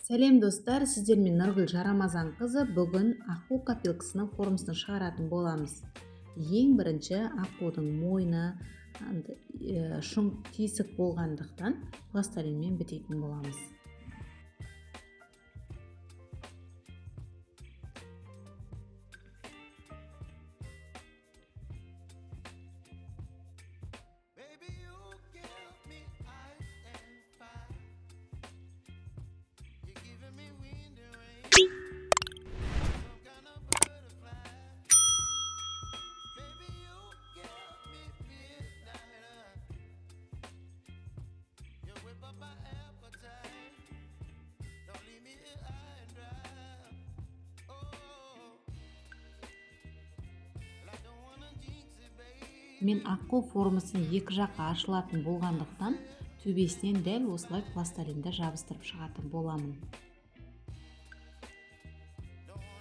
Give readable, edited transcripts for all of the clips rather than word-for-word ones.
Сәлем достар, сіздермен Нұргүл Жарамазан қызы. Бүгін аққу копилкасының формасын шығаратын боламыз. Ең бірінші аққудың мойны шұң тесік болғандықтан пластилинмен бітетін боламыз. Мен аққу формасын екі жаққа ашылатын болғандықтан төбесінен дәл осылай пластилинді жабыстырып шығатын боламын.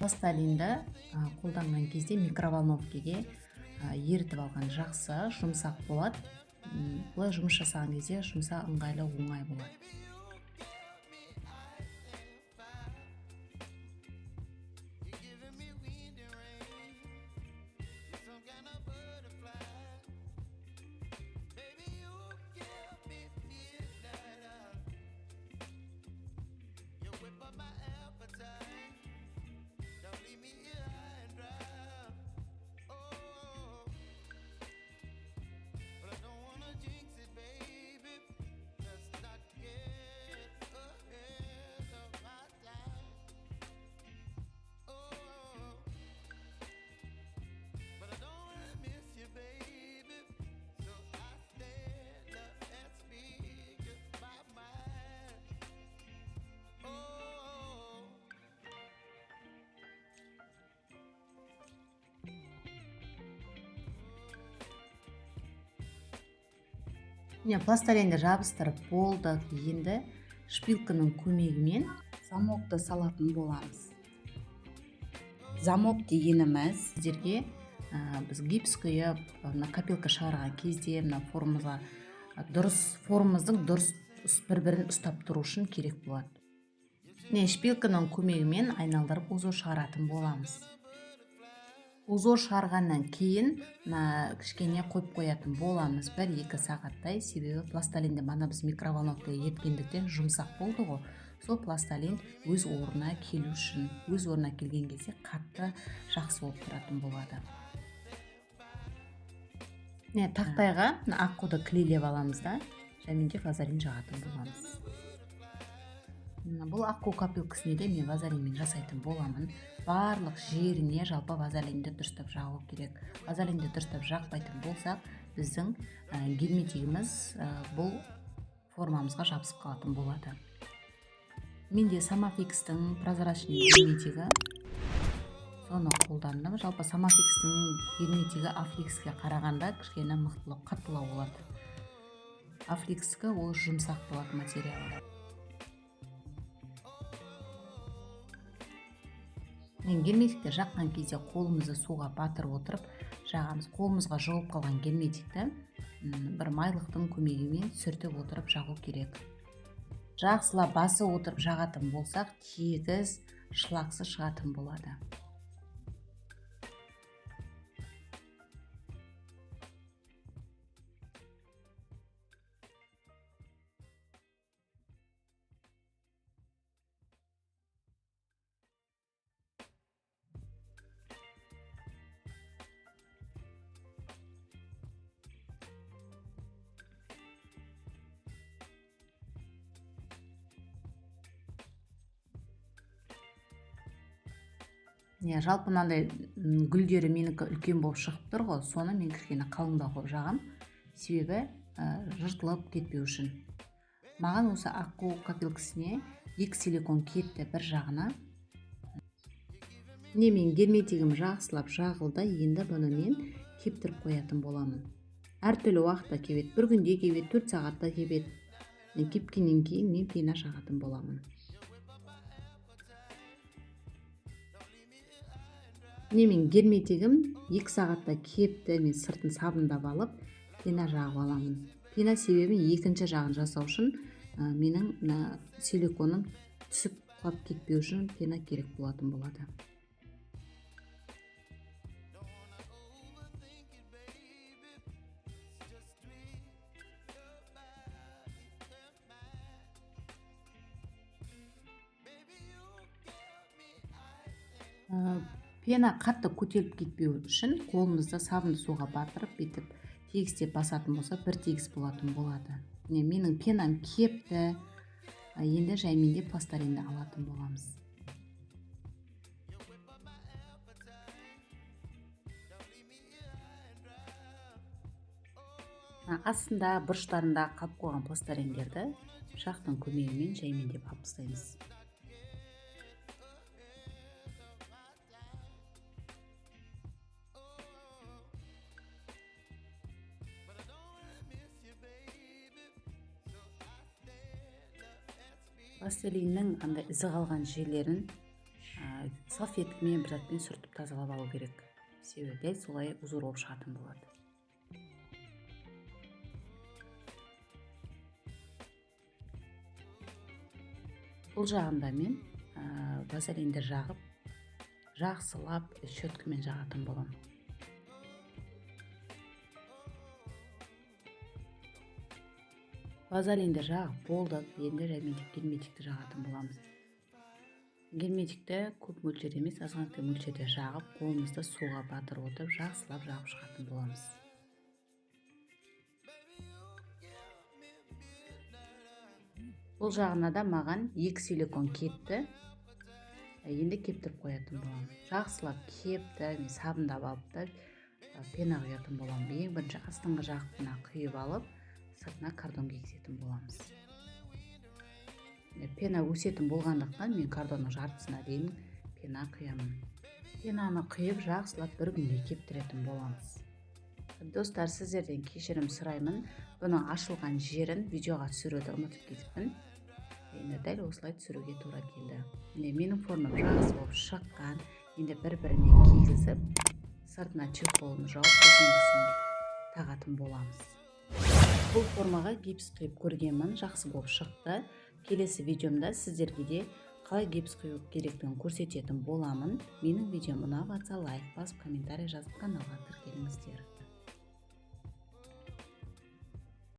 Пластилинді қолданған кезде микроволновкаге ерітіп алған жақсы, жұмсақ болады. Бұлай жұмыс жасаған кезде жұмса ыңғайлы, оңай болады. Пластилинді жабыстырып болдық. Енді шпилканың көмегімен замокты салатын боламыз. Замок дегеніміз сіздерге біз гипс құйып, копилка шығарған кезде формамыздың дұрыс бір-бірін ұстап тұру үшін керек болады. Шпилканың көмегімен айналдырып узор шығаратын боламыз. Узор шығарғаннан кейін кішкене қойып қоятын боламыз 1-2 сағаттай, себебі пластилинді мана біз микроволновкаға еткендіктен жұмсақ болды ғой. Сол пластилин өз орнына келу үшін, өз орнына келген кезде қатты жақсы болып тұратын болады. Тақтайға аққуды клейлеп аламыз да, және де вазелин жағатын боламыз. Бұл аққу копилкасына де мен вазелинмен жасайтын боламын. Барлық жеріне жалпы вазелинді дұрыстап жағу керек. Вазелинді дұрыстап жақпайтын болсақ, біздің герметигіміз бұл формамызға жабысып қалатын болады. Менде Самофикстің прозрачный герметигі, соны қолдандым. Жалпы Самофикстің герметигі Афликске қарағанда кішкене мықтылау, қаттылау болады. Афликскі ол жұмсақ болады материалы. Герметикті жаққан кезде қолымызды суға батырып отырып жағамыз. Қолымызға жығып қалған герметикті бір майлықтың көмегімен сүртіп отырып жағу керек. Жақсылап басы отырып жағатын болсақ, тегіс шлаксы шығатын болады. Жалпы мынандай гүлдері менікі үлкен болып шығып тұр ғой, соны мен кішкене қалыңдау қылып жағам, себебі жыртылып кетпеу үшін. Маған осы аққу копилкасіне 2 силикон кетті бір жағына. Мен герметигім жақсылап жағылды, енді бұны мен кептіріп қоятын боламын. Әртүрлі уақытта кебет, бір күнде кебет, 4 сағатта кебет. Кепкеннен кейін мен пена жағатын боламын. Мен герметигім 2 сағатта кепті, мен сыртын сабындап алып, пена жағып аламын. Пена себебі екінші жағын жасау үшін менің силиконым түсіп құлап кетпеу үшін пена керек болатын болады. Пена қатты көтеріліп кетпеу үшін қолымызды сабынды суға батырып бүйтіп тегістеп басатын болса бір тегіс болатын болады. Менің пенам кепті. Енді жаймен пластаринді алатын боламыз. Астында бұрыштарында қалып қойған пластариндерді пышақтың көмегімен жаймен алып тастаймыз. Пластилиннің андай ізі қалған жерлерін салфеткамен бір затпен сүртіп тазалап алу керек. Себебі дәл солай узор болып шығатын болады. Бұл жағында мен вазелинді жағып, жақсылап щеткамен жағатын боламын. Вазелинді жағып болдық, енді жаймендеп герметикті жағатын боламыз. Герметикті көп мөлшерде емес, азғантай мөлшерде жағып, қолымызды суға батырып отырып, жақсылап жағып шығатын боламыз. Бұл жағына да маған 2 силикон кетті. Енді кептіріп қоятын боламын. Жақсылап кепті, мен сабындап алып та пена құятын боламын. Ең бірінші астыңғы жағына құйып алып, сыртына кардон кигізетін боламыз. Пена өсетін болғандықтан мен кардонның жартысына дейін пена құямын. Пенаны құйып жақсылап бір күнге кептіретін боламыз. Достар, сіздерден кешірім сұраймын. Бұның ашылған жерін видеоға түсіруді ұмытып кетіппін. Енді дәл осылай түсіруге тура келді. Менің формам жақсы болып шыққан. Енді бір-біріне кигізіп, сыртына чехолын жауып, көзінкісін тағатын боламыз. Бұл формаға гипс құйып көргенмін, жақсы болып шықты. Келесі видеомда сіздерге де қалай гипс құю керектігін көрсететін боламын. Менің видеом ұнап жатса лайк басып, комментарий жазып, каналға тіркеліңіздер.